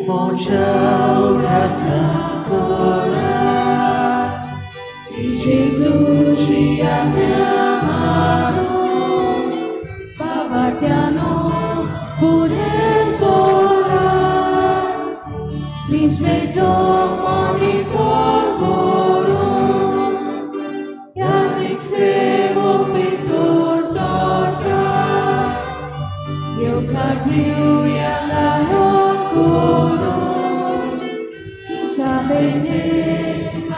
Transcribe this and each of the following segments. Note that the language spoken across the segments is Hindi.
Pochau Rasakora E Jesus te amaro Babartiano Puresora Mismeto Monitor Goro Yamik Sebo Pitor Sotra Yokatiu Yalahot Goro Sabete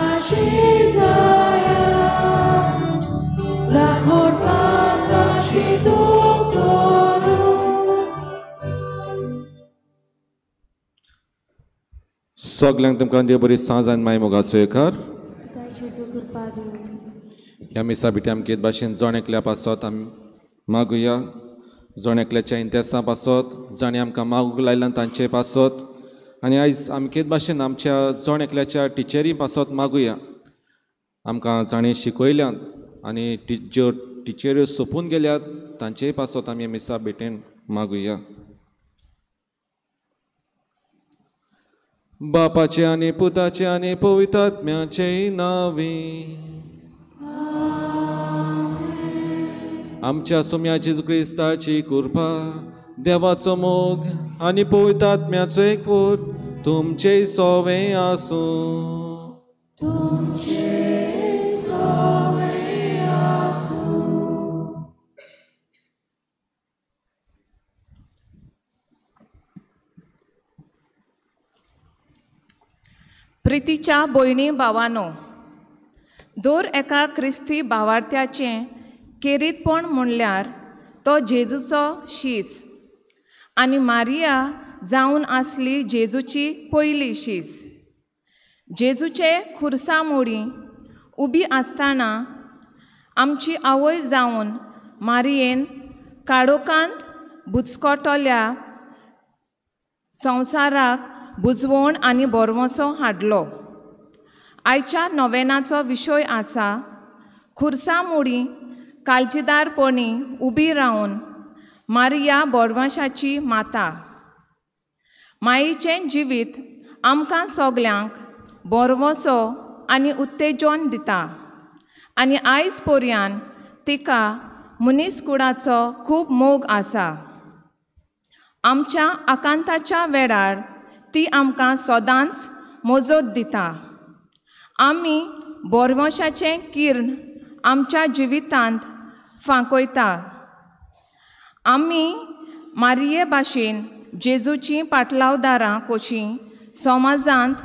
Ashizaya La Corpata Shidotoro Soglang तुमकां देव बरी सांज आनी माय मोगाचो येकार ह्या मिसा बिटी आमचे भाशेन जण एकल्या पासत आमी मागुया जण एकल्याच्या इंतेसा पासत जाणी आमकां मागूंक लायल्यान तांचे पासत आनी आयज आमचे भाशेन आमच्या जण एकल्याच्या टिचरी पासत मागुया आमकां जाणी शिकयल्यात आनी ज्यो टिचऱ्यो सोंपून गेल्यात तांचे पासत आमी मिसा बिटेन मागुया बापाचे आनी पुताचे आनी पवित्रात्म्याचे नावी आमच्या सुम्या जेजू क्रिस्ताची कृपा देवाचो मोग आनी पवित्रात्म्याचो एकवट तुमचे सोवे आसूं प्रितीच्या भयणी भावांनो दर एका क्रिस्ती भावार्थ्याचें केरीतपण म्हणल्यार तो जेजूचो शीस आनी मारिया जावन आसली जेजूची पयली शीस जेजूचे खुर्सा मोडी उबी आसतना आमची आवय जावन मारयेन काळोखांत बुचकोटल्या संवसाराक बुजवण आनी बोरवोसो हाडलो आयच्या नोवेनाचो विशय आसा खुर्सा मोडी काळजीदारपणी उबी रावन मारिया बोरवाशाची माता मायेचें जिवीत आमकां सोगल्यांक बोरवोसो आनी उत्तेजन दिता आनी आयज पर्यान तिका मनीसकुळाचो खूब मोग आसा आमच्या आकांताच्या वेळार ती आमकां सदांच मोजत दिता आमी बोरवोशाचें किर्ण आमच्या जिवितांत फांकयता आमी मारिये भाशेन जेजूची पाटलावदारां कशीं समाजांत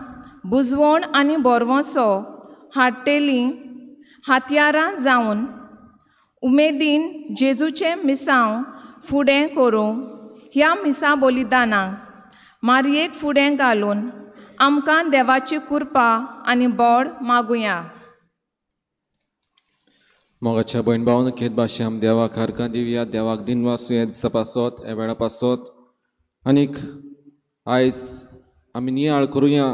बुजवण आनी बोरवोसो हाडटेलीं हातयारां जावन उमेदीन जेजूचें मिसांव फुडें करूं ह्या मिसा बलिदानाक मारयेक फुडें घालून आमकां देवाची कृपा आनी बळ मागुया मोगाच्या भयण भावन खेत भाशे आम देवाक हरकां दिवया देवाक दिनवासू हे दिसा पासत हे वेळा पासत आनीक आयज आमी नियाळ करुया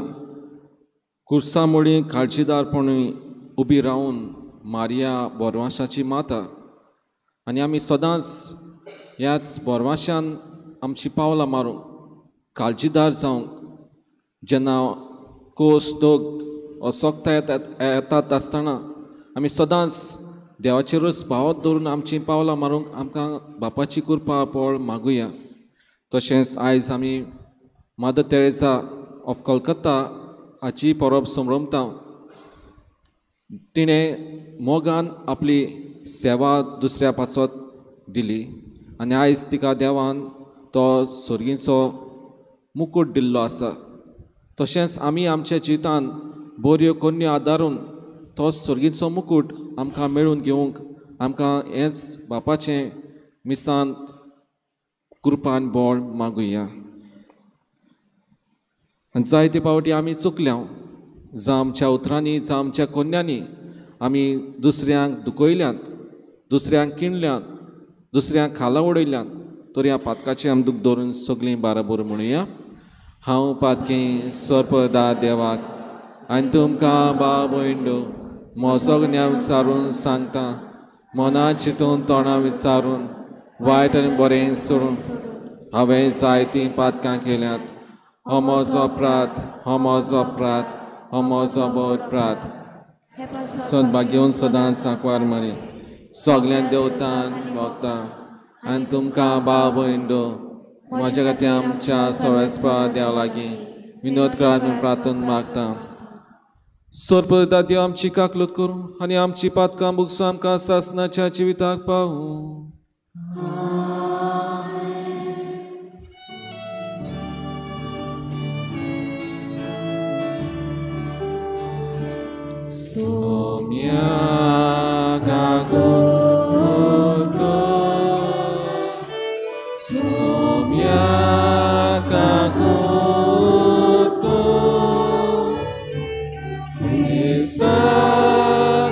कुर्सा मोडी काळजीदारपणी उबी रावन मारिया बोरवाशाची माता आनी आमी सदांच ह्याच बोरवाशान आमची पावलां मारूंक काळजीदार जावंक जेन्ना कोस दोग असोगता येतात आसतना आमी सदांच देवाचेरूच भावत दवरून आमची पावलां मारूंक आमकां बापाची कृपा पळ मागुया तशेंच आयज आमी मदर तेरेसा ऑफ कलकत्ता हाची परब समरमता तिणें मोगान आपली सेवा दुसऱ्या पासत दिली आनी आयज तिका देवान तो सर्गीचो मुकूट दिल्लो आसा तशेंच आमी आमच्या जिवितांत बऱ्यो कन्यो आदारून तो सर्गीचो मुकूट आमकां मेळून घेवंक आमकां हेंच बापाचें मिसांत कृपान बळ मागुया आनी जायते पावटी आमी चुकल्या जावं आमच्या उतरांनी जावं आमच्या कन्यांनी आमी दुसऱ्यांक दुखयल्यात दुसऱ्यांक किणल्यात दुसऱ्यांक खाला उडयल्यात तर ह्या पातकाची आमी दूख दवरून सगळीं बाराबर म्हणुया हांव पातकी सर्पदा देवाक आनी तुमकां बाब भयणो मोसो न्याय विचारून सांगता मना चिंतून तोंडां विचारून वायट आनी बरें सोडून हांवें जायतीं पातकां केल्यात हो म्हजो प्रात, हो म्हजो प्रात, हो म्हजो बोध प्रात. सद्भाग्यवन सदांच सांकवार मारी सगळ्या देवतां भक्तां आनी तुमकां भाव भयणो म्हज्या खातीर आमच्या सोळेस्पा देवा लागीं विनोद करात म्हूण प्रार्थना मागता. सोरपदा देव आमची काकलूत करूं आनी आमची पातकां बुगसो आमकां सासनाच्या जिविताक पावूं. Somia kakuko, somia kakuko, Krista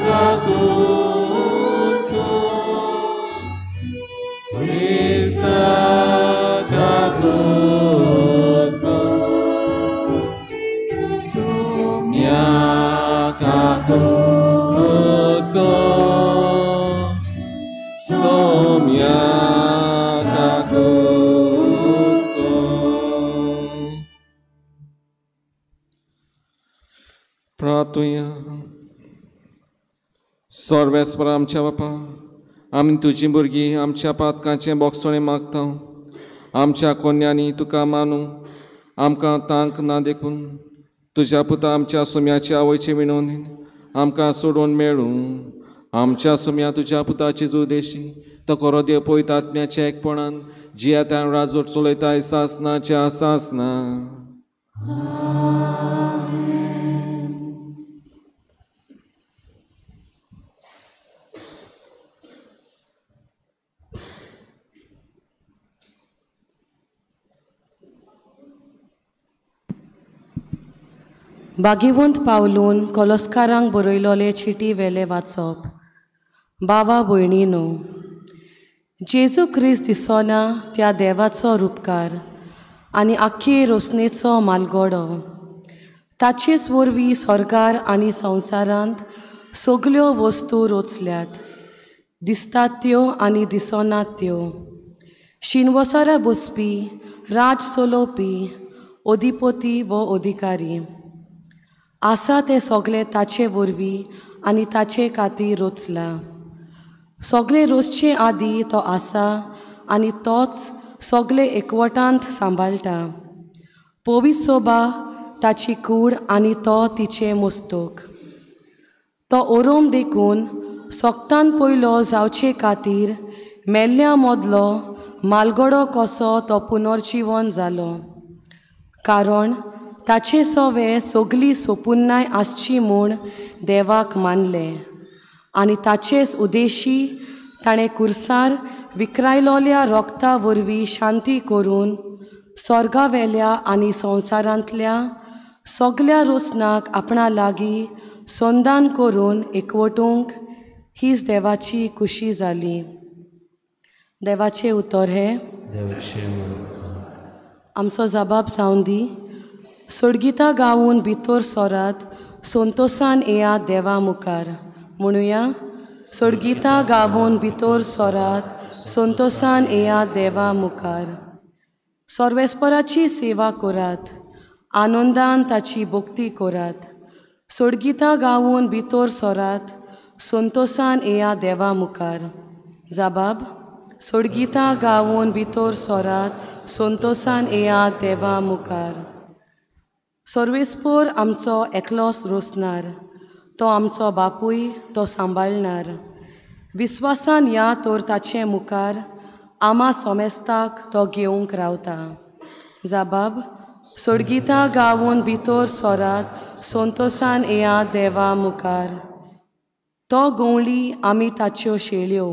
kakuko, Krista kakuko, somia kakuko, somia kakuko. प्रार्थुया. सर्वेस्पर आमच्या बापा, आमी तुजी भुरगीं आमच्या पातकांचें बोगसोळें मागता. आमच्या कोन्यांनी तुका मानूं आमकां तांक ना देखून तुज्या पुता आमच्या सुम्याच्या आवयचे विणवणेन आमकां सोडून मेळूं. आमच्या सुम्या तुज्या पुताची उदेशी तो खरो देव पळयत आत्म्याच्या एकपणान जियेता राजवट चलयताय सासनाच्या सासना. भागिवंत पावलून कोलोस्कारांक बरयलोले चिटी वेले वाचप. बावा भयणीनो, जेजू क्रिस्त दिसोना त्या देवाचो रूपकार आनी आख्खे रोसणेचो मालगोडो. ताचेच वरवीं स्वर्गार आनी संवसारांत सगल्यो वस्तू रोचल्यात, दिसतात त्यो आनी दिसनात त्यो. शिनवसारा बसपी, राज चलोवपी, अधिपती वो अधिकारी आसा ते सगळे ताचे वरवीं आनी ताचे खातीर रोचला. सगळे रोसचे आदीं तो आसा आनी तोच सगळे एकवटांत सांबाळटा. पवित्र सोबा ताची कूड आनी तो तिचे मस्तक. तो ओरोम देखून सोगतान पयलो जावचे खातीर मेल्ल्या मदलो मालगडो कसो तो पुनर्जीवन जालो. कारण ताचे सोवे सगली सोपुन्नाय आसची म्हूण देवाक मानले आनी ताचेच उदेशी ताणें कुर्सार विक्रायलोल्या रोगता वरवीं शांती करून स्वर्गावेल्या आनी संवसारांतल्या सगल्या रोसनाक आपणा लागीं संदान करून एकवटूंक हीच देवाची खुशी जाली. देवाचें उतर हें आमचो जबाब जावन दी. सोडगिता गावून भितर सोरात, संतोसान येया देवा मुखार. म्हणुया, सोडगिता गावून भितर सोरात, संतोसान येया देवा मुखार. सर्वेस्पराची सेवा करात, आनंदान ताची भक्ती करात. सोडगिता गावून भितर सोरात, संतोसान येया देवा मुखार. जबाब, सोडगिता गावून भितर सोरात, संतोसान येया देवा मुखार. सर्वेस्पर आमचो एकलोच रोसनार, तो आमचो बापूय तो सांबाळणार. विस्वासान या तर ताचे मुखार आमा सोमेस्ताक तो घेवंक रावता. जबाब, सोडगिता गावून भितर सोरात, संतोसान येया देवा मुखार. तो गवळी आमी ताच्यो शेळयो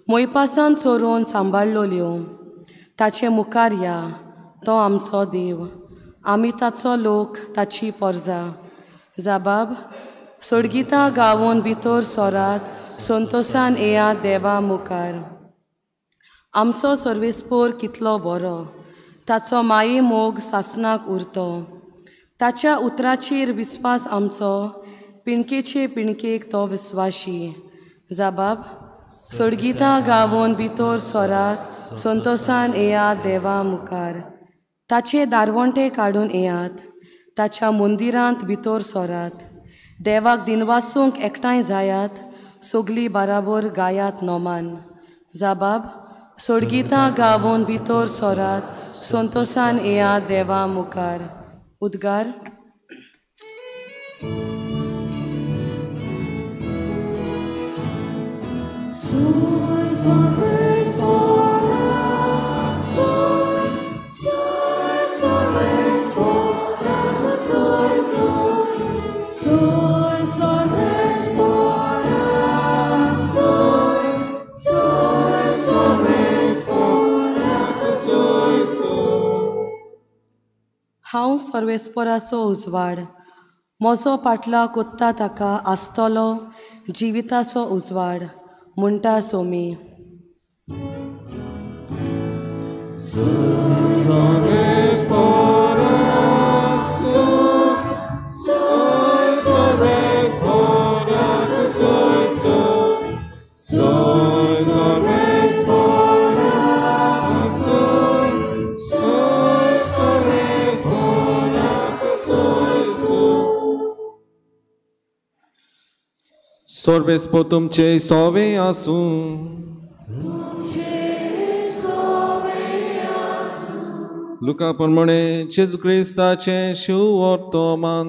मोयपासान चोरून सांबाळलोल्यो. ताचे मुखार या, तो आमचो देव, आमी ताचो लोक, ताची परजा. जबाब, सोडगिता गावून भितर सोरात, संतोसान येया देवा मुखार. आमचो सर्वेस्पर कितलो बरो, ताचो माये मोग सासनाक उरतो. ताच्या उतराचेर विस्वास आमचो, पिणकेचे पिणकेक तो विस्वाशी. जबाब, सोडगिता गावून भितर सोरात, संतोसान येया देवा मुखार. ताचे दारवंटे काडून येयात, ताच्या मंदिरांत भितर सोरात, देवाक दिनवासूंक एकठांय जायात, सगलीं बाराबर गायात नोमान. जाबाब, सोडगितां गावून भितर सोरात, संतोशान येयात देवा मुखार. उद्गार. हांव सर्वेस्पराचो उजवाड, म्हजो पाटला कोत्ता ताका आसतलो जिविताचो उजवाड, म्हणटा सोमी. Sorbespo तुमचे सोवे आसूं. लुका प्रमाणे जेजू क्रिस्ताचे शिव वर्तमान.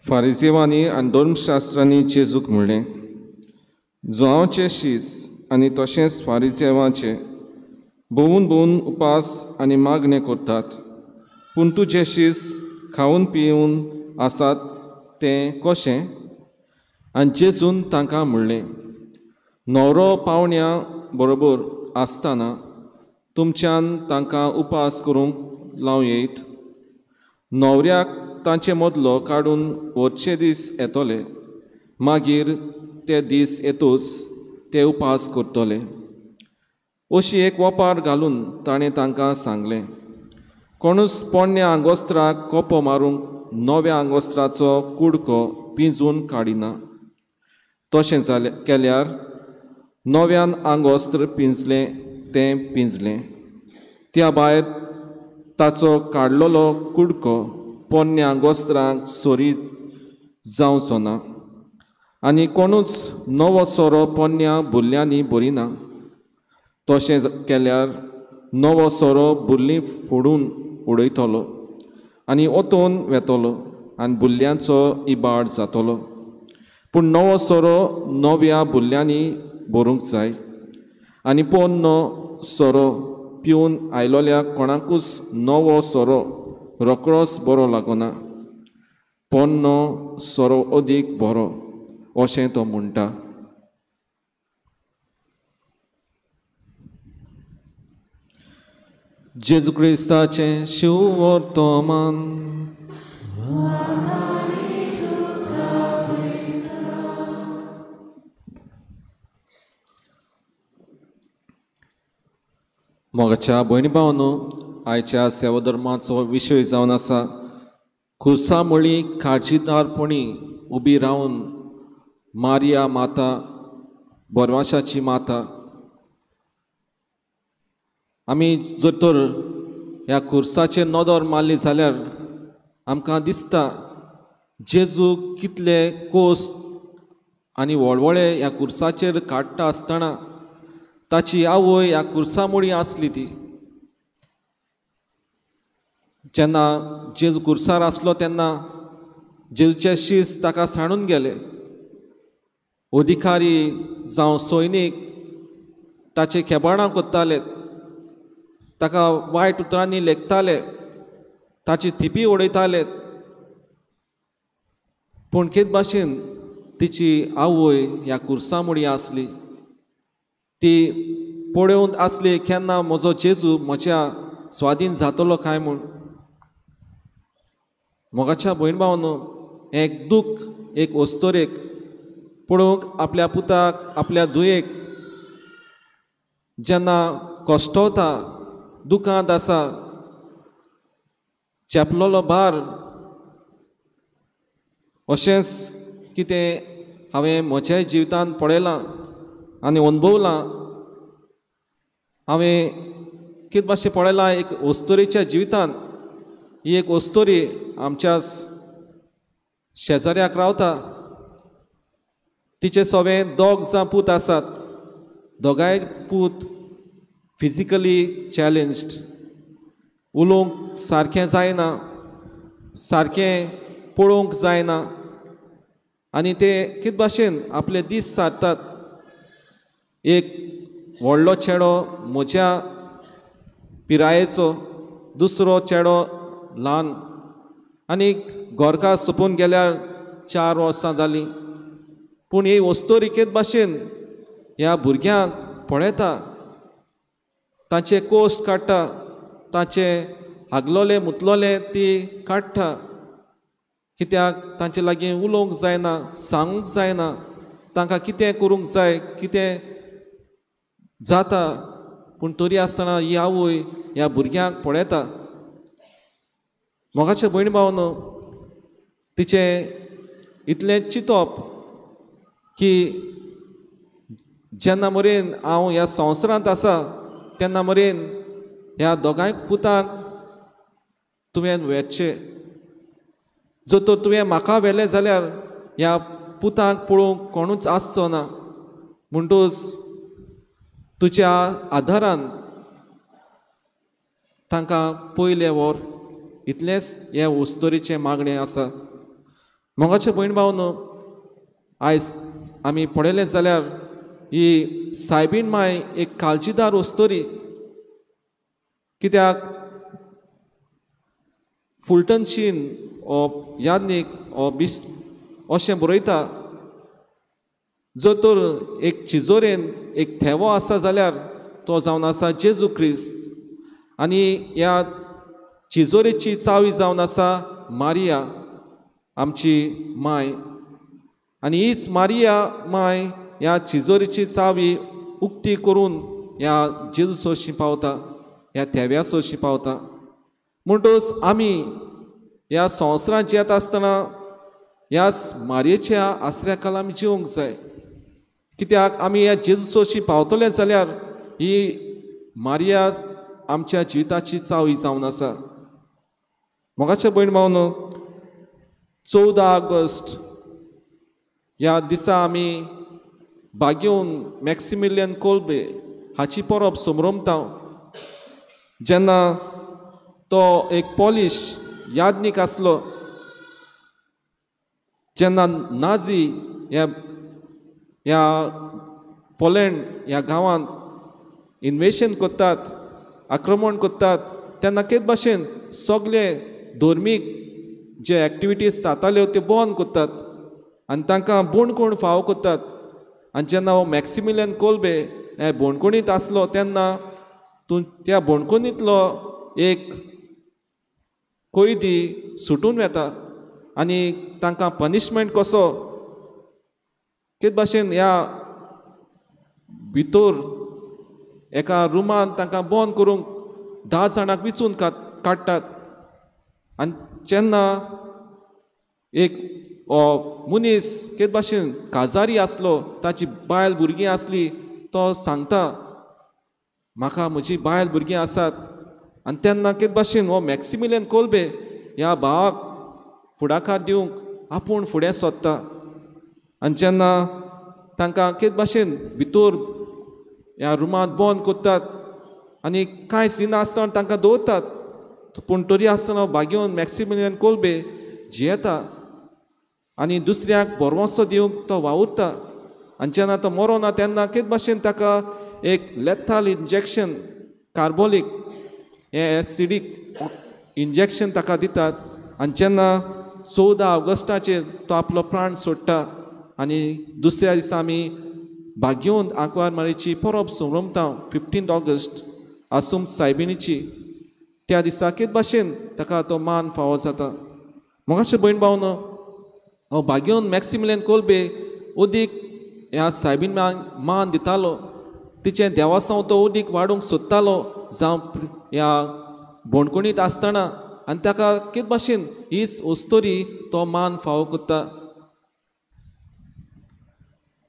फारिसेवांनी आनी धर्मशास्त्रांनी जेजूक म्हणलें, जो हांवचे शीस आनी तशेंच फारिसेवांचे भोवून भोवून उपास आनी मागणे करतात, पूण तुजे शीस खावन पिवन आसात तें कशें? आनी जेजून तांकां म्हणलें, न्हवरो पावण्या बरोबर आसतना तुमच्यान तांकां उपास करूंक लावं येयत. न्हवऱ्याक तांचे मदलो काडून वचचे दीस येतले, मागीर ते दीस येतूच ते उपास करतले. अशी एक वपार घालून ताणें तांकां सांगलें, कोणूच पोन्न्या आंगोस्त्राक कोपो मारूंक नव्या आंगोस्त्राचो कुडको पिंजून काडिना. तशें केल्यार नव्यान आंगोस्त्र पिंजलें तें पिंजलें, त्या भायर ताचो काडलोलो कुडको पोन्न्या आंगोस्त्राक सोरीत जावचो ना. आनी कोणूच नवो सोरो पोन्न्या बुल्ल्यांनी भरिना. तशें केल्यार नवो सोरो बुल्ली फोडून उडयतलो आनी ओतून वेतलो आनी बुल्ल्यांचो इबाड जातलो. पूण नवो सोरो नव्या बुल्ल्यांनी भरूंक जाय. आनी पोन्नो सोरो पिवन आयलोल्या कोणाकूच नवो सोरो रोखडोच बरो लागना. पोन्नो सोरो अदीक बरो, अशें तो म्हणटा. जेजू क्रिस्ताचें शिव वर्तमान. मोगाच्या भयणी भावांनो, आयच्या सेवाधर्माचो विशय जावन आसा खुर्सा मळी काळजीदारपणी उबी रावन मारिया माता, बोरवाशाची माता. आमी जर तर ह्या खुर्साचेर नदर मारली जाल्यार आमकां दिसता जेजू कितले कोस आनी व्हडवळे ह्या खुर्साचेर काडटा आसतना ताची आवय ह्या खुर्सा मुळी आसली ती. जेन्ना जेजू खुर्सार आसलो तेन्ना जेजूचे शीस ताका सांडून गेले. अधिकारी जावं सैनीक ताचे खेबाणां कोत्ताले, ताका वायट उतरांनी लेखताले, ताची थिपी उडयताले. पूण केद भाशेन तिची आवय ह्या खुर्सा मुळी आसली. ती पळोवन आसली केन्ना म्हजो जेजू म्हज्या स्वाधीन जातलो काय म्हूण. मोगाच्या भयण भावांनो, एक दूख एक वस्तोरेक पळोवंक आपल्या पुताक, आपल्या धुयेक जेन्ना कश्टवता, दुखांत आसा, चेपलोलो भार, अशेंच कितें हांवें म्हज्याय जिवितांत पळयलां. आनी अनुभवलां हांवें कित भाशेन पळयलां एक ओस्तोरीच्या जिवितांत ही एक ओस्तोरी आमच्या शेजाऱ्याक रावता तिचे सगळें दोग जावं पूत आसात दोगांय पूत फिजिकली चॅलेंज्ड उलोवंक सारकें जायना सारकें पळोवंक जायना आनी ते कित भाशेन आपले दीस सारतात एक व्हडलो चेडो म्हज्या पिरायेचो दुसरो चेडो ल्हान आनीक घोरकार सोंपून गेल्यार 4 वर्सां जालीं पूण ही वस्तोरी केत भाशेन ह्या भुरग्यांक पळयता तांचे कोश्ट काडटा तांचे हागलोले मुतलोले ती काडटा कित्याक तांचे लागीं उलोवंक जायना सांगूंक जायना तांकां कितें करूंक जाय कितें जाता पूण तरी आसतना ही आवय ह्या भुरग्यांक पळयता मोगाचे भयण भावन तिचें इतलें चिंतप की जेन्ना मेरेन हांव ह्या संवसारांत आसा तेन्ना मेरेन ह्या दोगांय पुतांक तुवें वेचचें जर तर तुवें म्हाका व्हेलें जाल्यार ह्या पुतांक पळोवंक कोणूच आसचो ना म्हणटूच तुज्या आदारान तांकां पयलें व्हर इतलेंच हे वस्तोरीचें मागणें आसा मोगाचें भयण भावन आयज आमी पळयलें जाल्यार ही सायबीण माय एक काळजीदार वस्तोरी कित्याक फुलटन शीन ओ यादनीक ओ बीस अशें बरयता जर तर एक चिजोरेन एक थेवो आसा जाल्यार तो जावन आसा जेजू क्रिस्त आनी ह्या चिजोरेची चावी जावन आसा मारिया आमची माय आनी हीच मारिया माय ह्या चिजोरेची चावी उक्ती करून ह्या जेजू सोशी पावता ह्या थेव्या सोशी पावता म्हणटूच आमी ह्या संवसारांत जियेत आसतना ह्या मारयेच्या आसऱ्या खाला आमी जिवंक जाय कित्याक आमी ह्या जेजू सोशी पावतले जाल्यार ही मारिया आमच्या जिविताची चावी जावन आसा मोगाचें भयण भावन 14 ऑगस्ट ह्या दिसा आमी बागेवन मॅक्सिमिलियन कोल्बे हाची परब समरमता जेन्ना तो एक पॉलिश यादनीक आसलो जेन्ना नाझी ह्या पोलंड ह्या गांवांत इन्वेशन करतात आक्रमण करतात तेन्ना केद भाशेन सगळे धर्मीक जे एक्टिविटीज जाताल्यो त्यो बंद करतात आनी तांकां बोणकूण फावो करतात आनी जेन्ना हो मॅक्सिमिलियन कोल्बे हे बोणकुणींत आसलो तेन्ना त्या बोणकुणींतलो एक कैदी सुटून वेता आनी तांकां पनिशमेंट कसो केद भाशेन ह्या भितर एका रुमान तांकां बंद करूंक 10 जाणांक विचून काडटात आनी जेन्ना एक मनीस केद भाशेन काजारी आसलो ताची बायल भुरगीं आसली तो सांगता म्हाका म्हजी बायल भुरगीं आसात आनी तेन्ना केद भाशेन हो मॅक्सिमिलियन कोल्बे ह्या भावाक फुडाकार दिवंक आपूण फुडें सोदता आनी जेन्ना तांकां केद भाशेन भितर ह्या रुमांत बंद करतात आनी कांय नासतना तांकां दवरतात पूण तरी आसतना बागेवन मॅक्सिमिलियन कोल्बे जियेता आनी दुसऱ्याक बोरवोसो दिवंक तो वावुरता आनी जेन्ना तो मरोना तेन्ना केद भाशेन ताका एक लेथाल इंजेक्शन कार्बोलीक हे एसिडीक इंजेक्शन ताका दितात आनी जेन्ना 14 ऑगस्टाचेर तो आपलो प्राण सोडटा आनी दुसऱ्या दिसा आमी बागेवन आंकवार माळेची परब समरमता 15 ऑगस्ट आसूम सायबिणीची त्या दिसा केद भाशेन ताका तो मान फावो जाता मोगाचें भयण भावन हो बागेवन मॅक्सिमिलियन कोल्बे ओदीक ह्या सायबीण मान दितालो तिचें देवासांव तो ओदीक वाडूंक सोदतालो जावं ह्या बोणकुणींत आसतना आनी ताका केद भाशेन हीच वस्तोरी तो मान फावो करता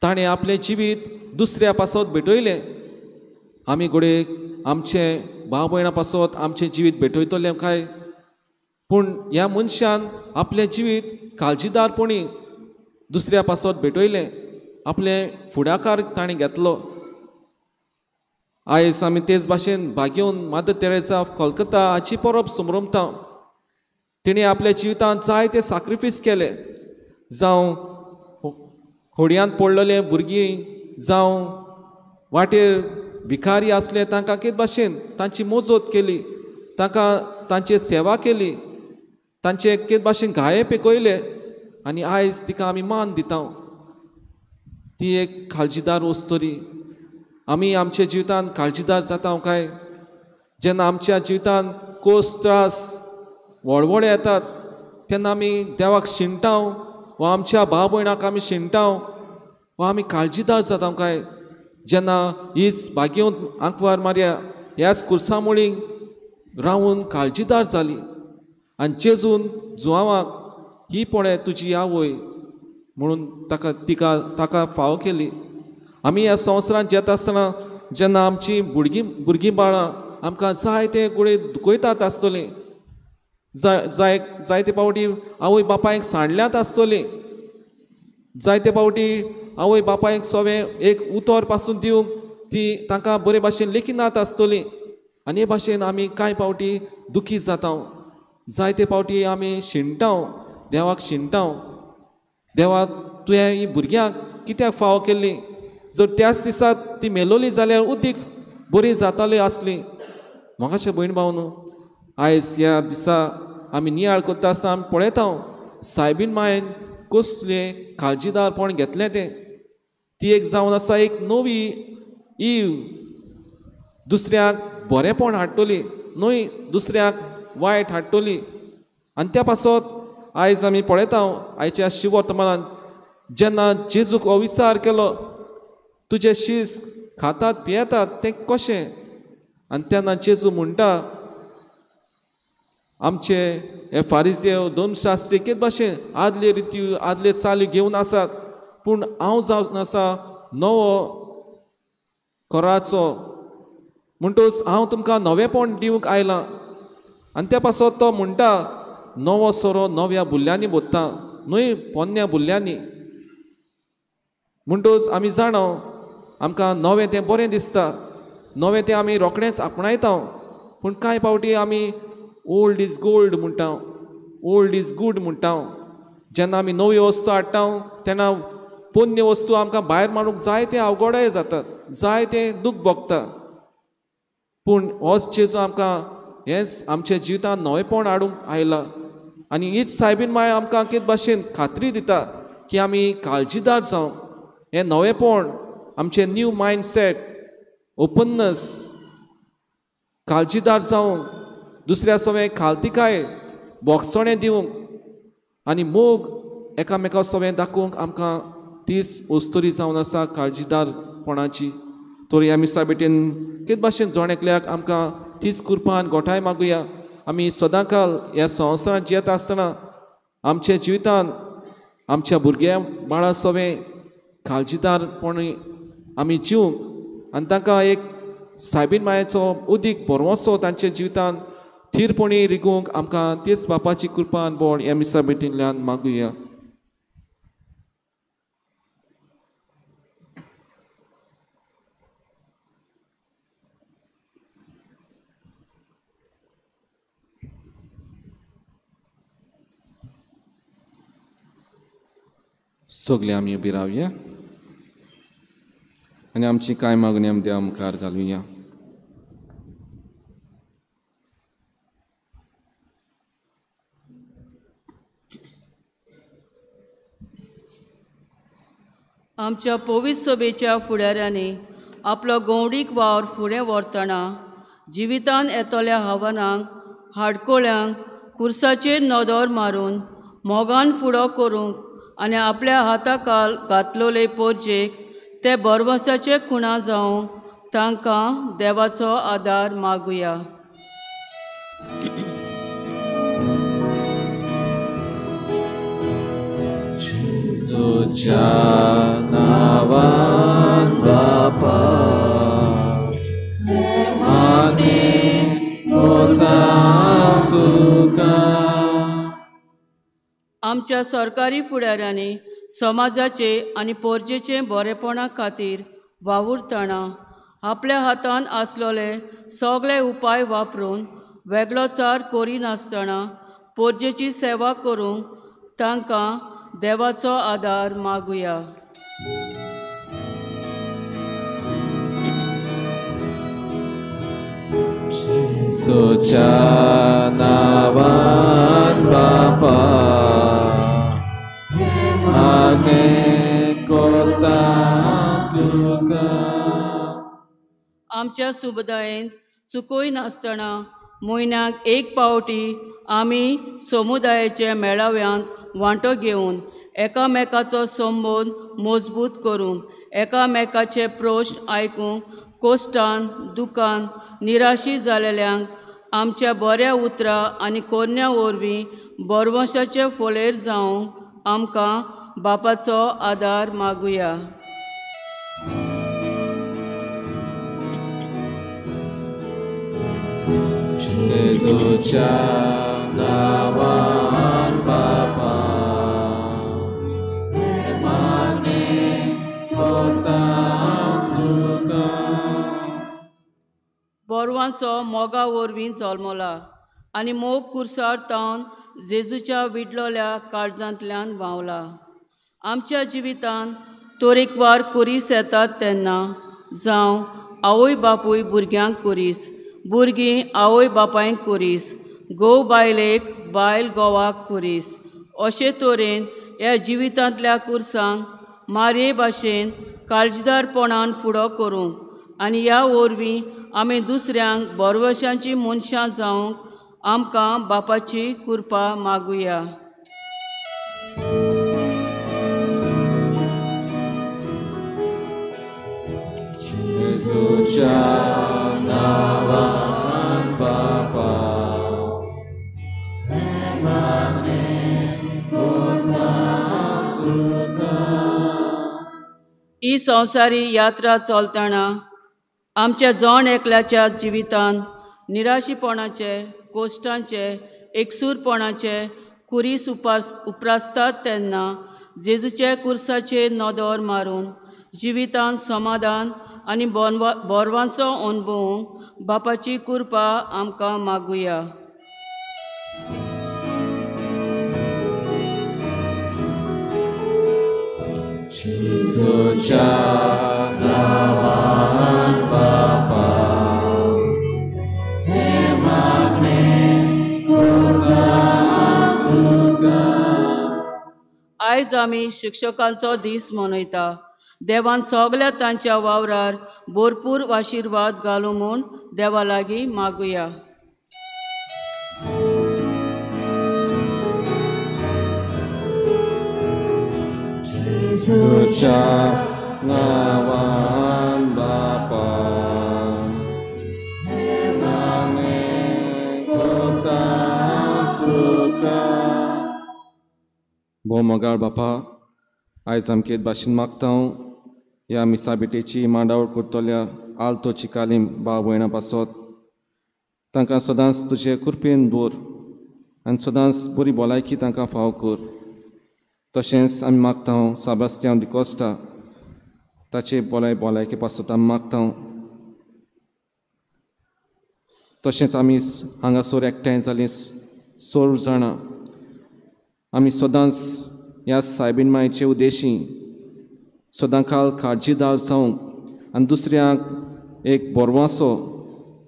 ताणें आपलें जिवीत दुसऱ्या पासत भेटयलें आमी घोडे आमचे भाव भयणां पासत आमचें जिवीत भेटयतलें काय पूण ह्या मनशान आपलें जिवीत काळजीदारपणी दुसऱ्या पासत भेटयलें आपलें फुडाकार ताणें घेतलो आयज आमी तेच भाशेन भाग्योन मादर तेरेसा ऑफ कोलकाता हाची परब समरमता तिणें आपल्या जिवितांत जायते सॅक्रिफीस केले जावं होडयांत पडलेले भुरगीं जावं वाटेर भिकारी आसले तांकां कित भाशेन तांची मोजत केली तांकां तांची सेवा केली तांचे कित भाशेन घाये पिकयले आनी आयज तिका आमी मान दिता ती एक काळजीदार वस्तोरी आमी आमच्या जिवितांत काळजीदार जाता काय जेन्ना आमच्या जिवितांत कोस त्रास वळवळे येतात तेन्ना आमी देवाक शिणटाव वा आमच्या भाव भयणाक आमी शिणटाव वा आमी काळजीदार जाता काय जेन्ना हीच भाग्योन आंकवार मारया ह्याच कुर्सामुळीक रावून काळजीदार जाली आनी जेजून जुवांवाक ही पळय तुजी आवय म्हणून ताका फाव केली आमी ह्या संवसारांत जेता आसतना जेन्ना आमची भुरगीं बाळां आमकां जायते गुळे दुखयतात आसतलीं जायते पावटी आवय बापायक सांडल्यात आसतलीं जायते पावटी आवय बापायक सवें एक उतर पासून दिवंक ती तांकां बरे भाशेन लेखिनात आसतलीं आनी हे भाशेन आमी कांय पावटी दुखी जाता जायते पावटी आमी शिणटाव देवाक शिणटाव देवा तुवें ही भुरग्यांक कित्याक फाव केल्ली जर त्याच दिसा ती मेलोली जाल्यार उदीक बरी जाताली आसली म्हाकाचे भयण भाव न्हू आयज ह्या दिसा आमी नियाळ करता आसतना आमी पळयता सायबीन मायेन कसलें काळजीदारपण घेतलें तें ती एक जावन आसा एक नवी ईव दुसऱ्याक बरेंपण हाडटली न्हय दुसऱ्याक वायट हाडटली आनी त्या पासत आयज आमी पळयता आयच्या शिवर्तमानांत जेन्ना जेजूक हो विचार केलो तुजे शीस खातात पियेतात तें कशें आनी तेन्ना जेजू म्हणटा आमचे हे फारिजेव धर्मशास्त्री कित भाशेन आदले रिती आदले चाली घेवन आसात पूण हांव जावन आसा नवो कोराचो म्हणटूच हांव तुमकां नवेपण दिवंक आयलां आनी त्या पासत तो म्हणटा नवो सोरो नव्या बुल्ल्यांनी बोत्ता न्हय पोन्न्या बुल्ल्यांनी म्हणटूच आमी जाणा आमकां नवें तें बरें दिसता नवें तें आमी रोखडेंच आपणायता पूण कांय पावटी आमी ओल्ड इज गोल्ड म्हणटा ओल्ड इज गूड म्हणटा जेन्ना आमी नव्यो वस्तू हाडटा तेन्ना पोन्न्य वस्तू आमकां भायर मारूंक जायते अवघडाय जातात जायतें दूख भोगता पूण होच जेजू आमकां हेंच आमच्या जिवितांत नवेपण हाडूंक आयला आनी हीच सायबीन माय आमकां कित भाशेन खात्री दिता की आमी काळजीदार जावं हें नवेपण आमचें न्यू मायंडसेट ओपननेस काळजीदार जावंक दुसऱ्या सवें खालतिकाय बोगसोणें दिवंक आनी मोग एकामेका सवें दाखोवंक आमकां तीच वस्तुरी जावन आसा काळजीदारपणाची तर ह्या मिसा बेटेन कित भाशेन जोण एकल्याक आमकां तीच कृपान गोठाय मागुया आमी सदांकाल ह्या संवसारांत जियेता आसतना आमच्या जिवितांत आमच्या भुरग्या बाळा सवें काळजीदारपणी आमी जिवंक आनी तांकां एक सायबीन मायेचो उदीक बरवोसो तांच्या जिवितांत थीरपणी रिगूंक आमकां तीच बापाची कृपान बोड ह्या मिसा बेटींतल्यान मागुया सगळे आमी उबी रावया आनी आमची कांय मागणी आमी देवा मुखार घालुया आमच्या पवित्र सभेच्या फुडाऱ्यांनी आपलो गौडीक वावर फुडें व्हरतना जिवितान येतल्या आव्हानांक हाडकोळ्यांक कुर्साचेर नदर मारून मोगान फुडो करूंक आनी आपल्या हाताखाल घातलोले पोरजेक ते बरवसाचे खुणा जावंक तांकां देवाचो आदार मागुया तुझ्या नावान बापा मागणी करता तुका. आमच्या सरकारी फुडाऱ्यांनी समाजाचे आनी पोरजेचे बरेपणा खातीर वावुरतना आपल्या हातान आसलोले सगळे उपाय वापरून वेगळो चार करिनासतना पोरजेची सेवा करूंक तांकां देवाचो आदार मागुया. जेजूच्या नांवान बापा मागणी करता तुका. आमच्या सुबदायेंत चुकोय नासतना म्हयन्याक एक पावटी आमी समुदायाच्या मेळाव्यांत वांटो घेवन एकामेकाचो संबंद मजबूत करूंक, एकामेकाचे प्रश्न आयकूंक, कोश्टान दुखान निराशी जालेल्यांक आमच्या बऱ्या उतरां आनी कोन्या वरवीं बरवंशाचे फोलेर जावंक आमकां बापाचो आदार मागुया. जेजूच्या नांवान बापा मागणी करता तुका. बोरवांचो मोगा वरवीं जल्मला आनी मोग कुर्सार तावन जेजूच्या विडलोल्या काळजांतल्यान व्हांवला. आमच्या जिवितांत तरेकवार कुरीस येतात तेन्ना जावं आवय बापूय भुरग्यांक कुरीस, भुरगीं आवय बापायक कुरीस, घोव बायलेक बायल घोवाक कुरीस, अशे तरेन ह्या जिवितांतल्या कुर्सांक मारये भाशेन काळजीदारपणान फुडो करूंक आनी ह्या वरवीं आमी दुसऱ्यांक बरवशांची मनशां जावंक आमकां बापाची कृपा मागुया. जेजूच्या नांवान बापा मागणी करता तुका. ही संवसारी यात्रा चलतना आमच्या जण एकल्याच्या जिवितांत निराशीपणाचे, कोश्टांचे, एकसूरपणाचे कुरीस उप्रासतात तेन्ना जेजूचे कुर्साचेर नदर मारून जिवितांत समाधान आनी बोरवांचो अणभवूंक बापाची कृपा आमकां मागुया. जेजूच्या नांवान बापा मागणी करता तुका. आयज आमी शिक्षकांचो दीस मनयता. देवान सगल्या तांच्या वावरार भरपूर आशिर्वाद घालूं म्हूण देवा लागीं मागुया. जेजूच्या नांवान बापा मागणी करता तुका. भोव मोगाळ बापा, आयज आमचे भाशेन मागता ह्या मिसा बेटेची मांडावळ करतल्या आल्तो चिकालीम भाव भयणां पासत तांकां सदांच तुजे कृपेन दवर आनी सदांच बरी भलायकी तांकां फाव कर. तशेंच आमी मागता साबास्त्यांव डिकोस्टा ताचे भलायके पासत आमी मागता. तशेंच आमी हांगासर एकठांय जालीं 16 जाणां आमी सदांच ह्या सायबीण मायेचे उद्देशी सदांकाळ काळजीदार जावंक आनी दुसऱ्यांक एक बोरवांचो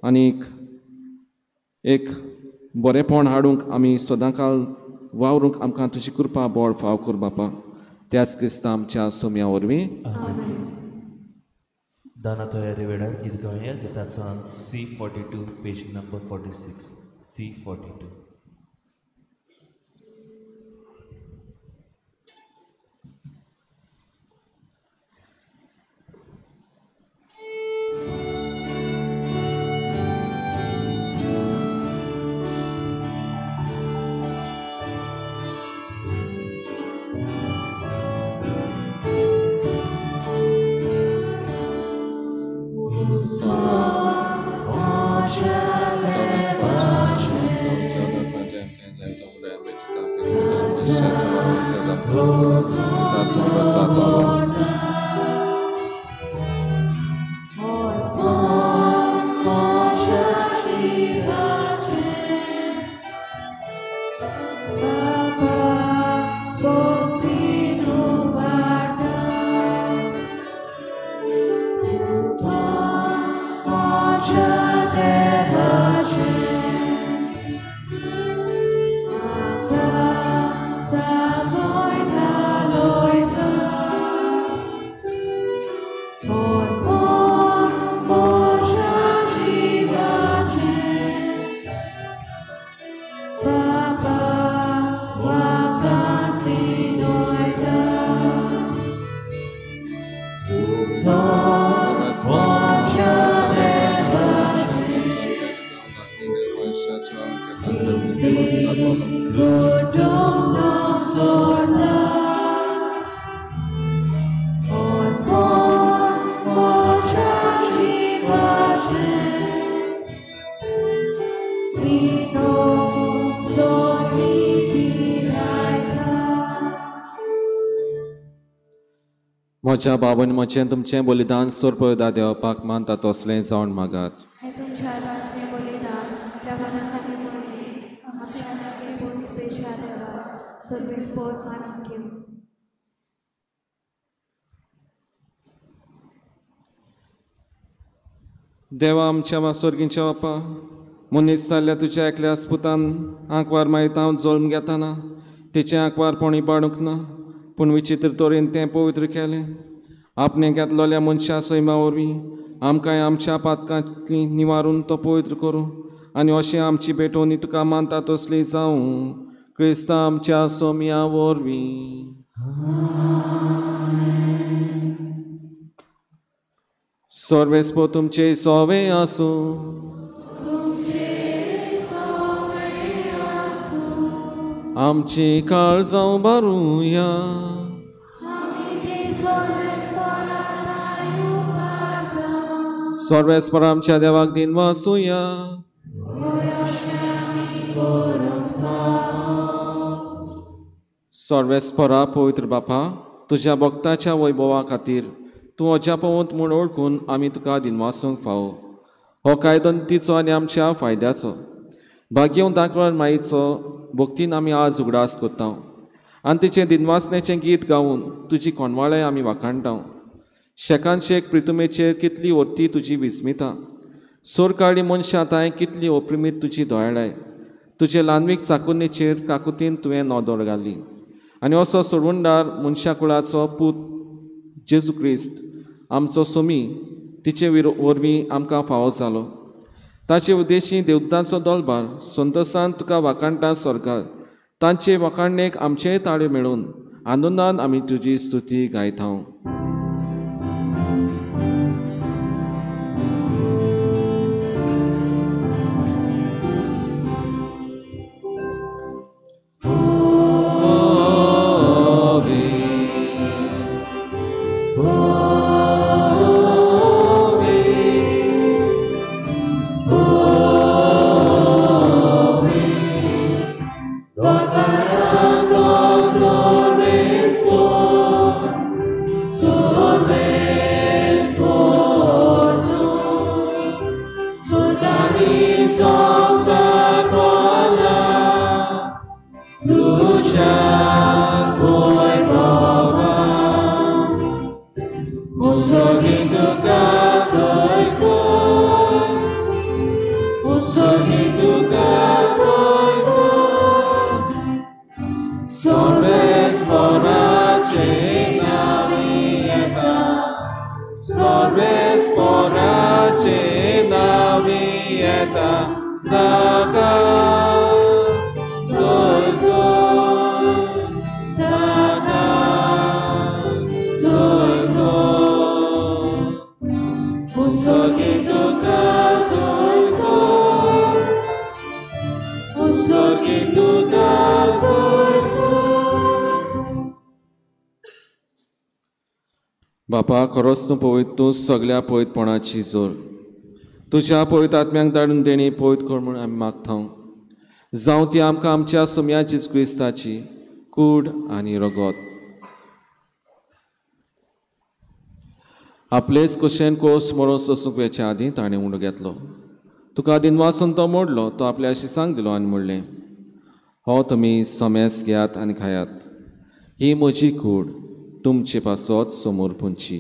आनी एक बरेपण हाडूंक आमी सदांकाळ वावरूंक आमकां तुजी कृपा बोळ फाव कर बापा. त्याच क्रिस्तांव आमच्या सोम्या वरवीं. दाना तयारी वेळार गीत गावया. गिताचो C42 पेज नंबर 46 C42. म्हज्या बाबून म्हजें तुमचें बलिदान सोरपयदा देवपाक मानता तसलें जावन मागात हे तुमच्या रांगे बलिदान आपल्या मना खातीर पडली आमच्या नागे पयस पेशा देवा सर्वेस पोर मानून घेऊ देवा आमच्या वासोर्गींच्या बापा मनीस जाल्ल्या तुज्या एकल्याच पुतान आंकवार मायता जल्म घेताना तिचें आंकवारपणी पाडूंक ना पूण विचित्र तरेन तें पवित्र केलें आपणें घेतलोल्या मनशा सैमा वरवीं आमकांय आमच्या पातकांतली निवारून तो पवित्र करूं आनी अशें आमची भेटोवणी तुका मानता तसली जावं क्रिस्ता आमच्या सोमिया वरवीं सर्वेस्पो तुमचे सोवे आसूं आमची काळजां बारुया सर्वेस्पर आमच्या देवाक दिन वासुया सर्वेस्परा पवित्र बापा तुज्या भक्ताच्या वैभवा खातीर तूं अजापवंत म्हूण ओळखून आमी तुका दिनवासूंक फावो हो कायदो तिचो आनी आमच्या फायद्याचो भाग्यव दाखोवन माईचो भक्तीन आमी आज उगडास कोत्ता आनी तिचें दिनवासनेचें गीत गावून तुजी कोणवाळे आमी वाखाणटा शेकांत प्रितुमेचेर कितली ओर्ती तुजी विस्मिता सोर काळी मनशांताय कितली ओप्रिमीत तुजी दोळाय तुजे ल्हानवीक चाकुनीचेर काकुतीन तुवें नोदोर घाली आनी असो सोडवणदार मनशा कुळाचो पूत जेजू क्रिस्त आमचो सोमी तिचे वरवीं आमकां फावो जालो ताचे उद्देशी देवतांचो दोलबार संतोसान तुका वाखाणटा स्वर्गार तांचे वाखाणणेक आमचेय ताळयो मेळून आनंदान आमी तुजी स्तुती गायता बापा खरोच तूं पवित तूं सगळ्या पवितपणाची जोर तुज्या पवित्र आत्म्यांक धाडून देणी पवित कर म्हूण आमी मागता जावं ती आमकां आमच्या सोम्याची क्रिस्ताची कूड आनी रगत आपलेच कुशेन कोस मरो सोसूंक वेच्या आदीं ताणें उंडो घेतलो तुका दिनवासून तो मोडलो तो आपल्या शिसांक दिलो आनी म्हणलें हो तुमी सोमेस घेयात आनी खायात ही म्हजी कूड तुमचे पासत समोर पुंची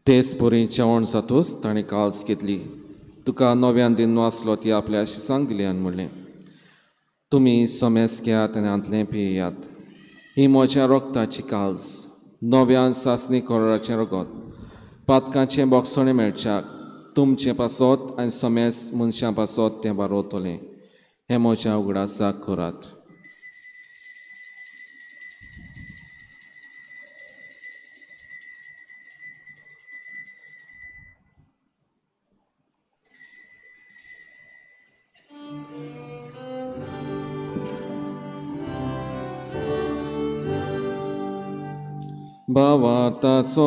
तेच पोरी जेवण जातूच ताणें काल्स घेतली तुका नव्यान दिन वाचलो ती आपल्या शिसांक दिली आनी म्हणलें तुमी सोमेस घेयात आनी आंतलें पियेयात ही म्हज्या रोगताची काल्स नव्यान सासणी कोराचें रगत पातकांचें बोगसणें मेळच्याक तुमचें पासत आनी सोमेस मनशां पासत तें बारोवतलें हें म्हज्या उगडासाक करात भावाताचो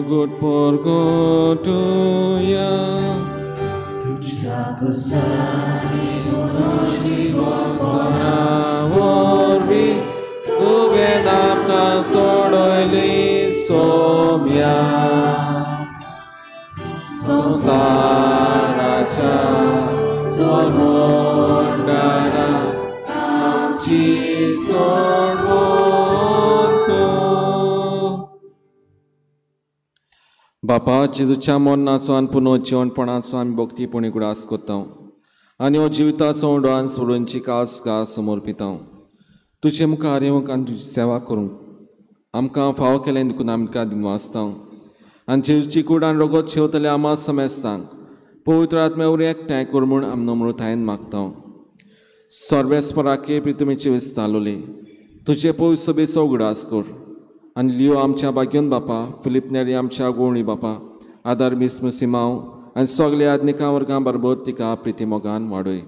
गुटपोर गोटुया वरवी तुवें आमकां सोडयली सोम्या संसाराच्या सोडवणारा आमची सोडवण कर. बापा जेजूच्या मरणाचो आनी पुनर्जीवनपणाचो आमी भक्तीपणी उगडास कोत्ता आनी हो जिविताचो उडवान सोडूनची कास समर्पिता. तुजे मुखार येवंक आनी तुजी सेवा करूंक आमकां फाव केलें देखून आमकां दिनवासता आनी जेजूची कूड आनी रगत शेवतले आमा समेस्तांक पवित्र आत्म्या उरी एकठांय कर म्हूण आमी नम्रतायेन मागता. सर्वेस्पराके प्रितमेची विस्तालोले तुजे पवित्र सभेचो उगडास कर आनी लियो आमच्या भाग्योन बापा फिलीप नेरी आमच्या गोवणी बापा आदार मिस्मुसी मांव आनी सगल्या आदनिकां वर्गां बरोबर तिका प्रितीमोगान वाडय.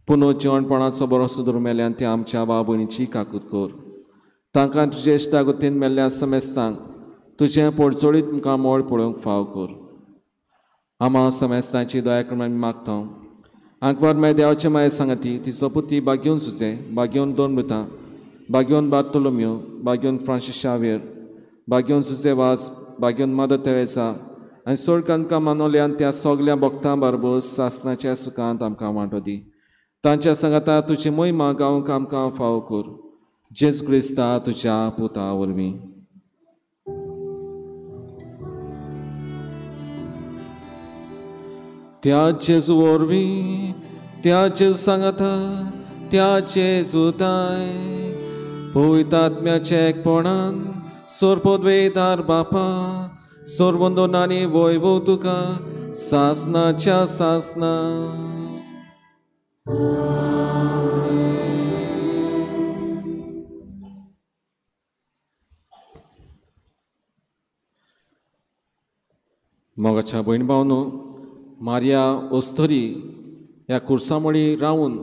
पुनर्जीवनपणाचो बरोसो धरून मेल्यान ते आमच्या भाव भयणीची काकूत कर. तांकां तुजे इश्टागतीन मेल्ल्या समेस्तांक तुजें पडचोडीत तुमकां मोळ पळोवंक फाव कर. आमा समेस्तांची दया करून आमी मागता. आंकवार माय देवाचे माये सांगाती तिचो पुती बाग्योन सुजे बाग्योन दोन मृतां बाग्योन बार्तोलोम्यो बाग्योन फ्रांसीस शावेर बाग्योन सुजे वास बाग्योन मदर तेरेसा आनी सोड आमकां मानवल्यान त्या सगल्या भक्तां बरोबर सासणाच्या सुखांत आमकां वांटो दी. तांच्या सांगाता तुजी महिमा गावंक आमकां फाव कर. जेजू क्रिस्ता तुज्या पुता वरवीं. त्या जेजू वरवीं त्या जेजू सांगाता त्या जेजूताय पवित्र आत्म्याचे एकपणान सोरपोद्वेदार बापा सोरवंदोन आनी वैभव तुका सासणाच्या सासना. मोगाच्या भयण भावनो मारिया ओस्तोरी ह्या कुर्सामळी रावून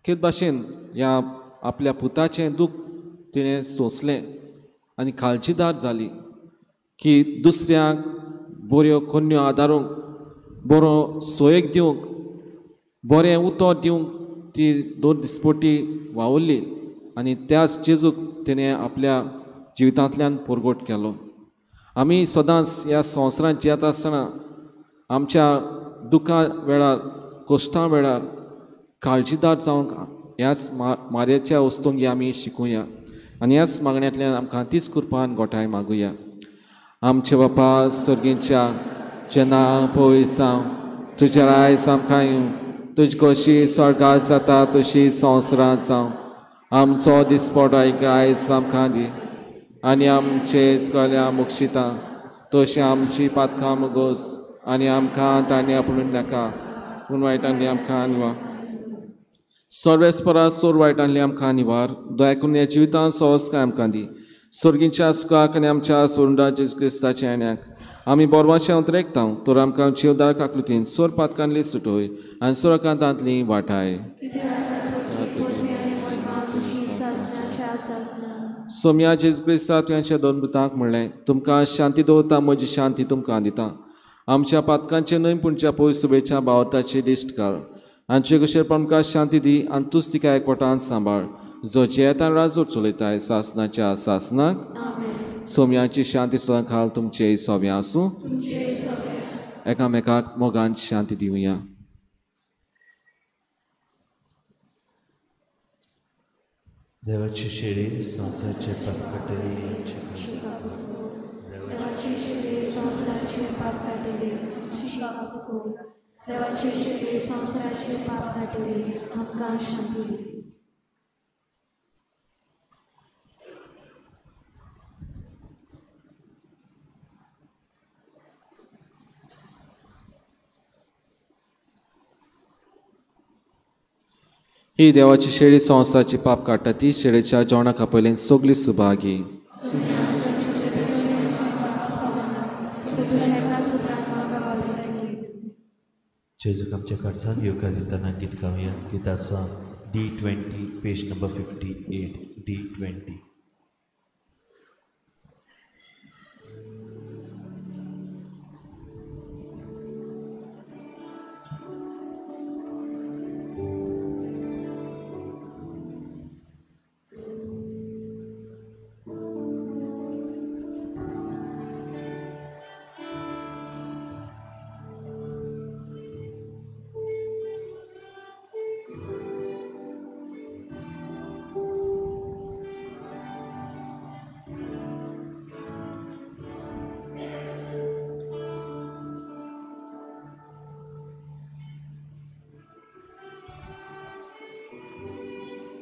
केद भाशेन ह्या आपल्या पुताचें दूख तिणें सोंसलें आनी काळजीदार जाली की दुसऱ्यांक बऱ्यो कन्यो आदारूंक बरो सोयेक दिवंक बरें उतर दिवंक ती 2 दिसपोटी वावुरली आनी त्याच जेजूक तिणें आपल्या जिवितांतल्यान परगट केलो. आमी सदांच ह्या संवसारांत जियेता आसतना आमच्या दुखां वेळार कश्टां वेळार काळजीदार जावंक ह्याच मारयेच्या वस्तूंक आमी शिकुया आनी ह्याच मागण्यांतल्यान आमकां तीच कृपान गोठाय मागुया. आमचे बापा सर्गीच्या जेन्ना पयस जावं तुज्या रायज आमकां तुज कशी स्वर्गांत जाता तशी संवसारांत जावं. आमचो दिसपट आयज आमकां दी आनी आमचे इस्कोल्या मुक्षिता तशी आमची पातकां मुगोस आनी आमकां तांणी आपणून नाका पूण वायटांतली आमकां निवार. सर्वेस्परा सोर वायटांतली आमकां निवार. दया करून ह्या जिवितांत सोवस्काय आमकां दी. सर्गीच्या सुखाक आनी आमच्या सोरुंडा जेजू क्रिस्ताच्या येण्याक आमी बोरमाचें उतरेकता तर आमकां जीवदार काकलुतीन सोर पातकांतली सुटोय आनी सोरकांतांतली वाटाय. सोम्या जेजू क्रिस्ता तुवेंच्या 2 मृतांक म्हणलें तुमकां शांती दवरता म्हजी शांती तुमकां दिता. आमच्या पातकांचे न्हय पूण त्या पवित्र सभेच्या भावताची दिश्ट घाल आनी तुजे कशें आमकां शांती दी आनी तूंच तिका एकवटान सांबाळ जो जेता राजूर चलयताय सासनाच्या सासनाक. सोम्याची शांती सुद्दां घाल तुमचे सोव्या आसूं. एकामेकाक मोगान शांती दिवया. देवाची शेळी संवसाराचे पाप काडटली. आमकां शांती दी. ही देवाची शेळी संवसाराची पाप काडटा ती शेळेच्या जेवणाक आपयलें सगळी सुभागी. जेजूक आमच्या कडसान योगा दितना गीत गावया. गिताचो D20 पेज नंबर 58 D20.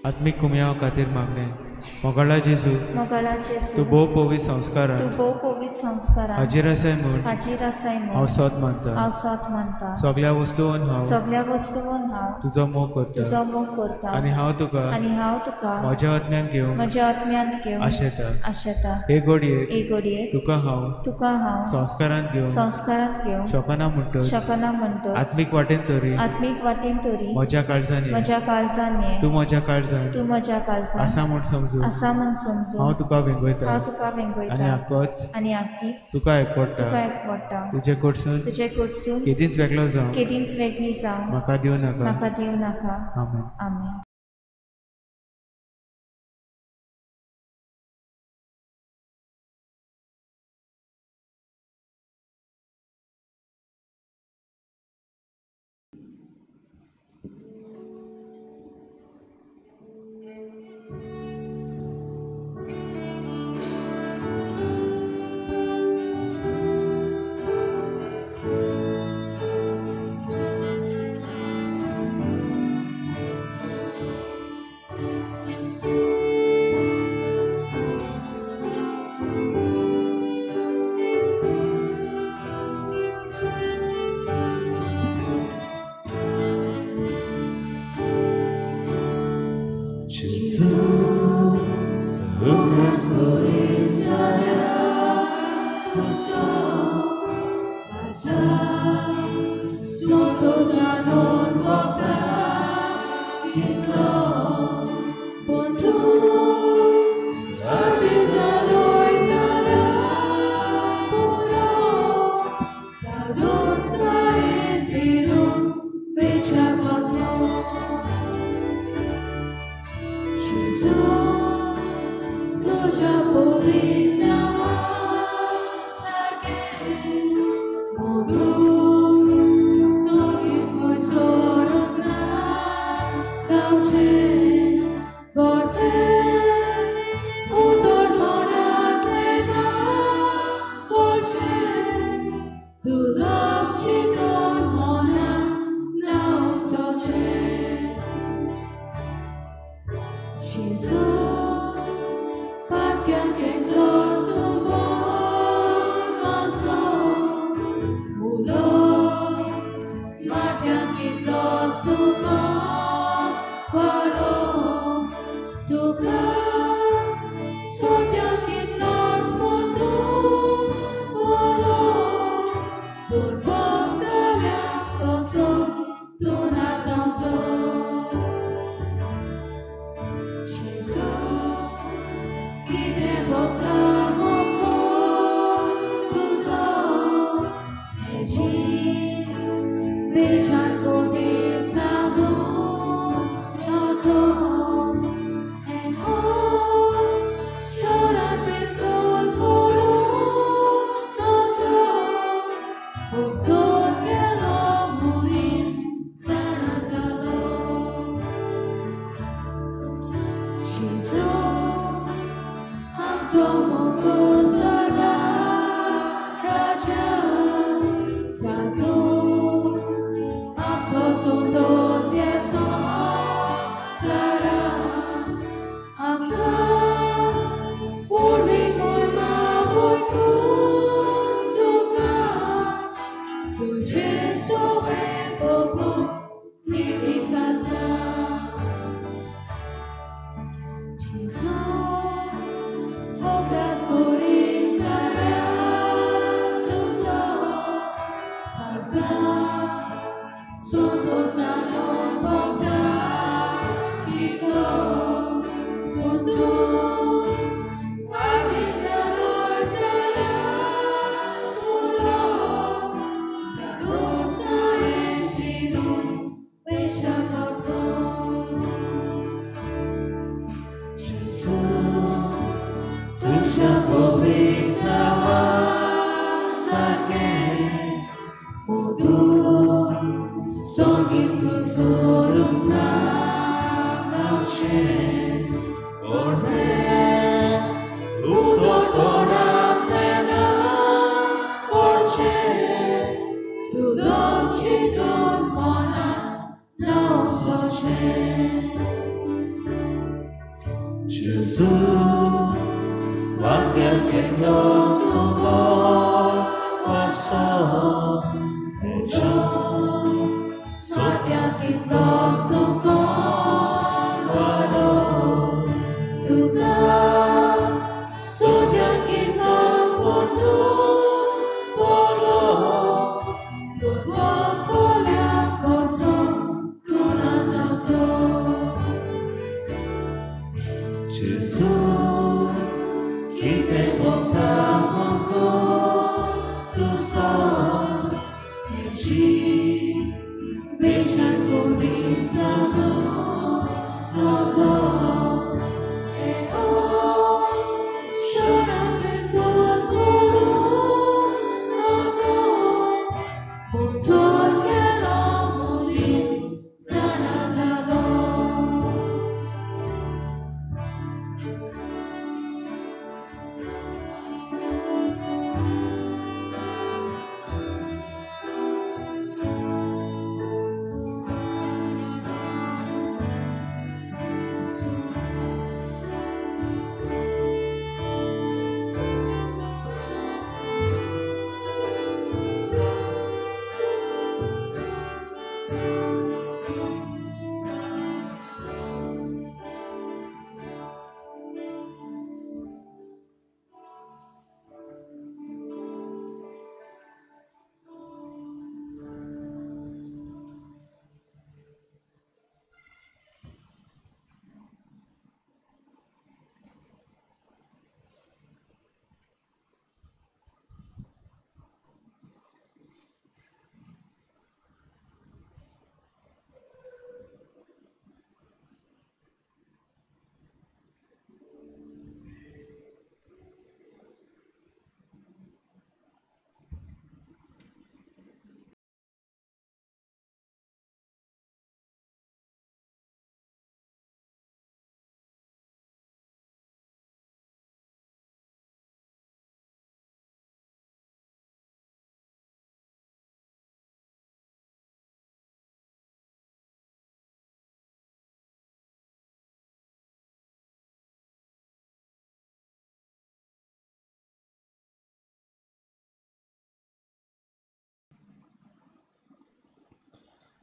आत्मीक कुमयाव खातीर मागणे मोगळा जेजू मोगळा तूं जेजू भोव पवित्र संस्कार तूं भोव पवित्र संस्कारां हाजीर आसाय म्हूण हाजीर आसाय हांव म्हूण सोत मानता हांव सोत मानता सगळ्या वस्तूंन हांव सगळ्या वस्तूंन हांव तुजो मोग करता तुजो मोग करता आनी हांव तुका आनी हांव तुका म्हज्या आत्म्यान घेवन म्हज्या आत्म्यांत घेवन आशेता आशेता हे घडयेक एक घडयेक तुका हांव संस्कारांत घेवन संस्कारांत घेवन शकना म्हणटच शकना म्हणटच आत्मीक वाटेन तरी आत्मीक वाटेन तरी म्हज्या काळजांनी म्हज्या काळजांनी तूं म्हज्या काळजांत तूं म्हज्या काळजांत आसा म्हूण समजून आसा म्हूण समजून हांव तुका वेंगयता हांव तुका आनी वेंगयता आक्कोच आनी आख्खीच तुका एकवडटा तुका एकवडटा तुजे कडसून तुजे कडसून केदींच वेगळो जावं केदींच वेगळी जावं म्हाका दिवं नाका म्हाका दिवं नाका आमेन आमेन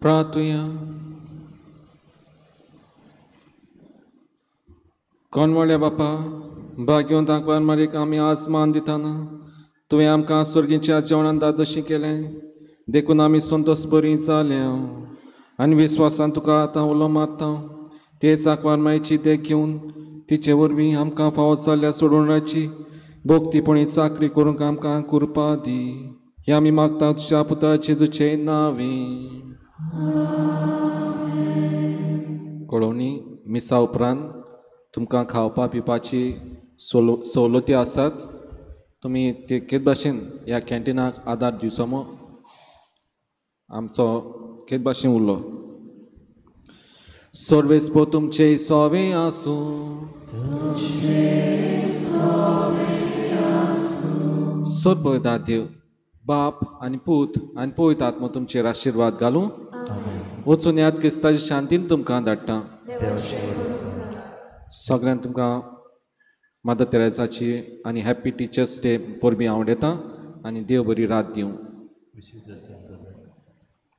प्रार्थुया. कोणवळ्या बापा, भाग्योन तांकवार मारीक आमी आज मान दिताना तुवें आमकां सुर्गीच्या जेवणान दादोशी केलें, देखून आमी संतोश बरीं जाल्या आनी विस्वासान तुका आतां उलो मारता. तेच आंकवार मायेची देख घेवन तिचे वरवीं आमकां फावो जाल्ल्या सोडूनाची भोगतीपणी चाकरी करूंक आमकां कृपा दी. हे आमी मागता तुज्या पुता जेजूचे नांवें. कळोवणी मिसा उपरांत तुमकां खावपा पिवपाची सवलती आसात. तुमी ते केद भाशेन ह्या कॅन्टिनाक आदार दिवचो मो आमचो केद भाशेन उरलो. सर्वेस्पो तुमचे सोवे आसूं, सोद देव बाप आनी पूत आनी पवित्र आत्मा तुमचेर आशिर्वाद घालूं. वचून याद क्रिस्ताची शांतीन तुमकां धाडटा. सगळ्यांक तुमकां मदर तेरेसाची आनी हॅप्पी टिचर्स डे परबीं हांव येता आनी देव बरी रात दिवं.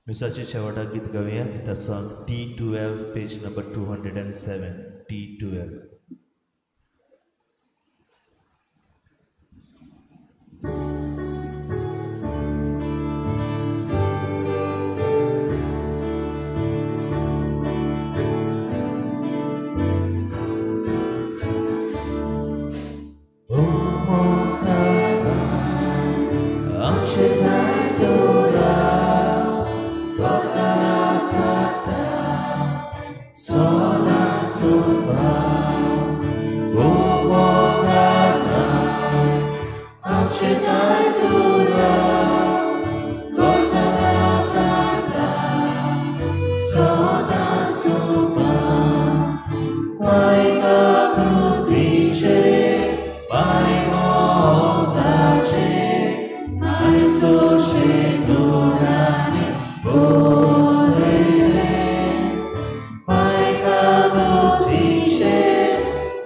मिसाचे शेवटाक गीत गावया. गिताचो T12 page number 207. T12.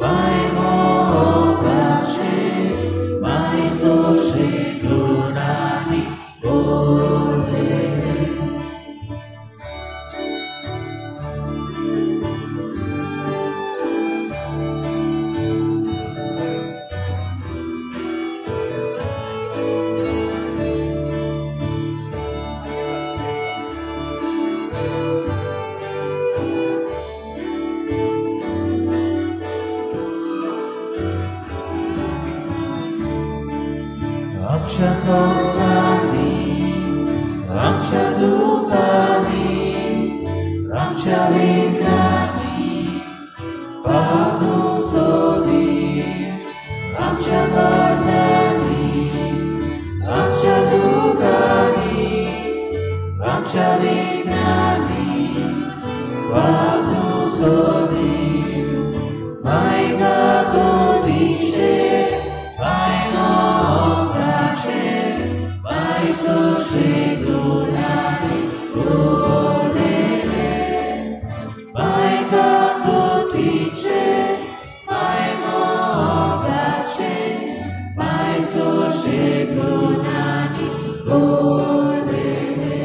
Bye. आमच्या कौसांनी आमच्या दुखांनी आमच्या विघ्नांनी पावतो सोदी आमच्या कौसांनी आमच्या दुखांनी आमच्या विघ्नांनी पावतो सोदी मायगा गोतीचे मायनो ओंगाचे मायसो शेगुणानी ओलेले मायगा गोतीचे मायनो ओंगाचे मायसो शेगुणानी ओलेले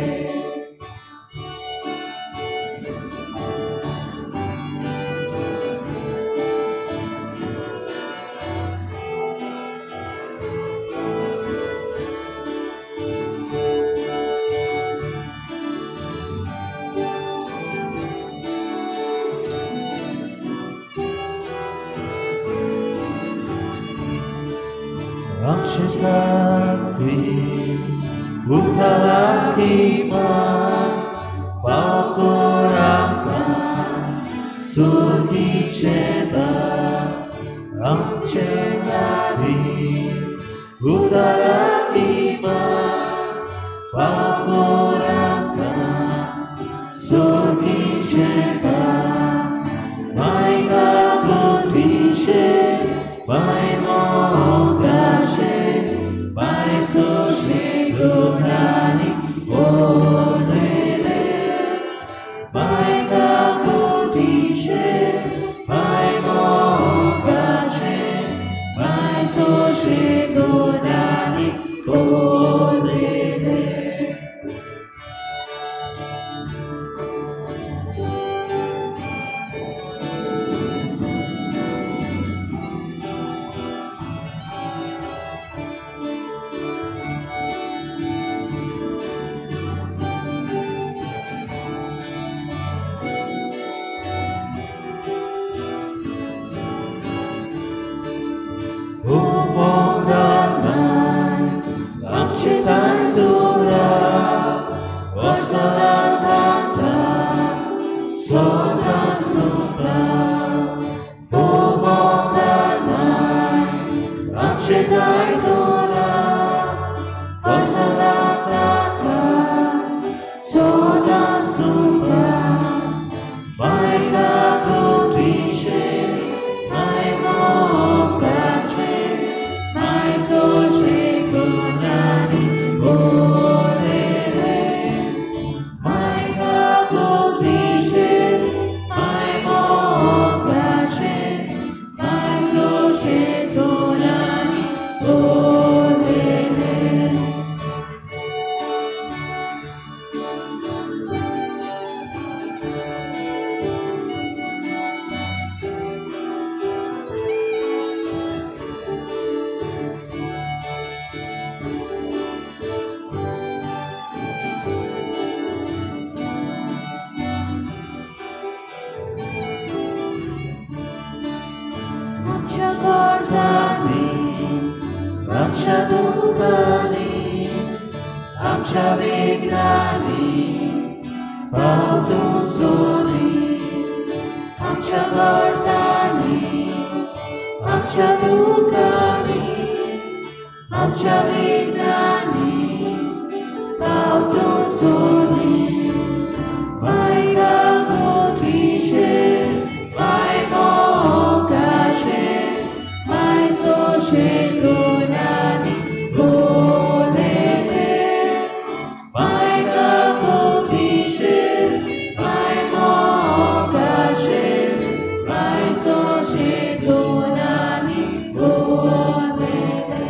आमचे गाती उताला किमान फावकोर आमकां सोदीचे बाब आमचे गाती उताला किमान फावकोर आमकां सोदीचे बाब मायगा गोतीचे मायनो ओंगाचे मायसो शेगुणानी ओलेले मायगा गोतीचे मायनो ओंगाचे मायसो शेगुणानी ओलेले O mogamai, amche tantura, o solatanta, soda soda. O mogamai, amche tantura, o solatanta, soda soda. Mai gagotiche, mai mogache. So shegunani olele, my gagotiche, my mogache, my so shegunani olele. आमच्या गरजांनी आमच्या दुखांनी आमच्या विघ्नांनी पावतो सोदी आमच्या गरजांनी आमच्या दुखांनी आमच्या विघ्नांनी पावतो सोदी मायगा गोतीचे माय मोगाचे माय सो शेगुणानी ओलेले मायगा गोतीचे माय मोगाचे माय सो शेगुणानी ओलेले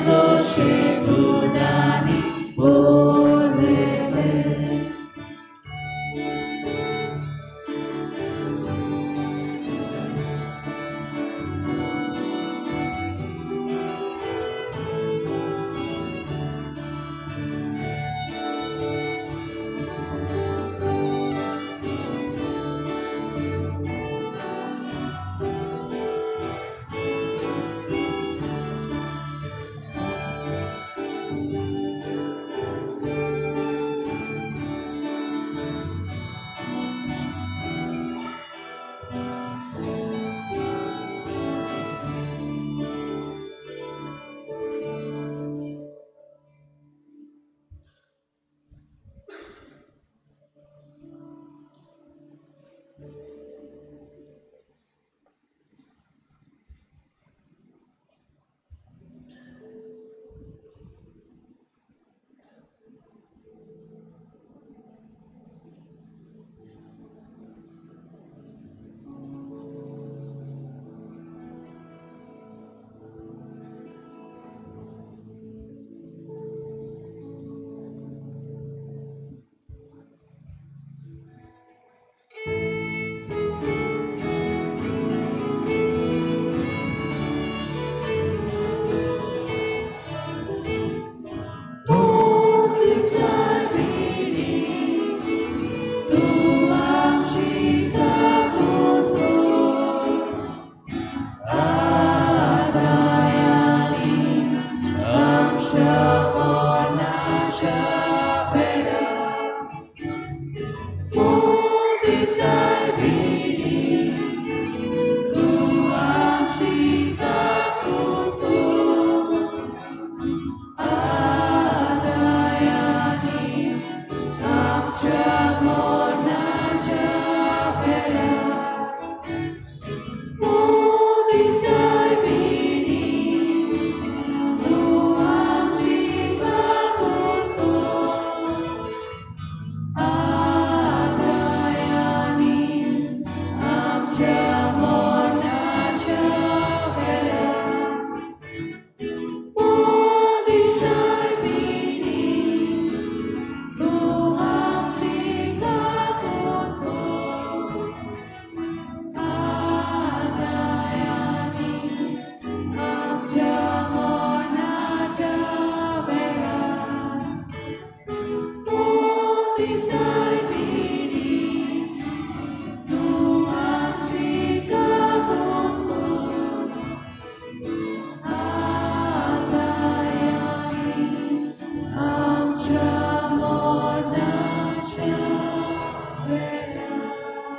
so she do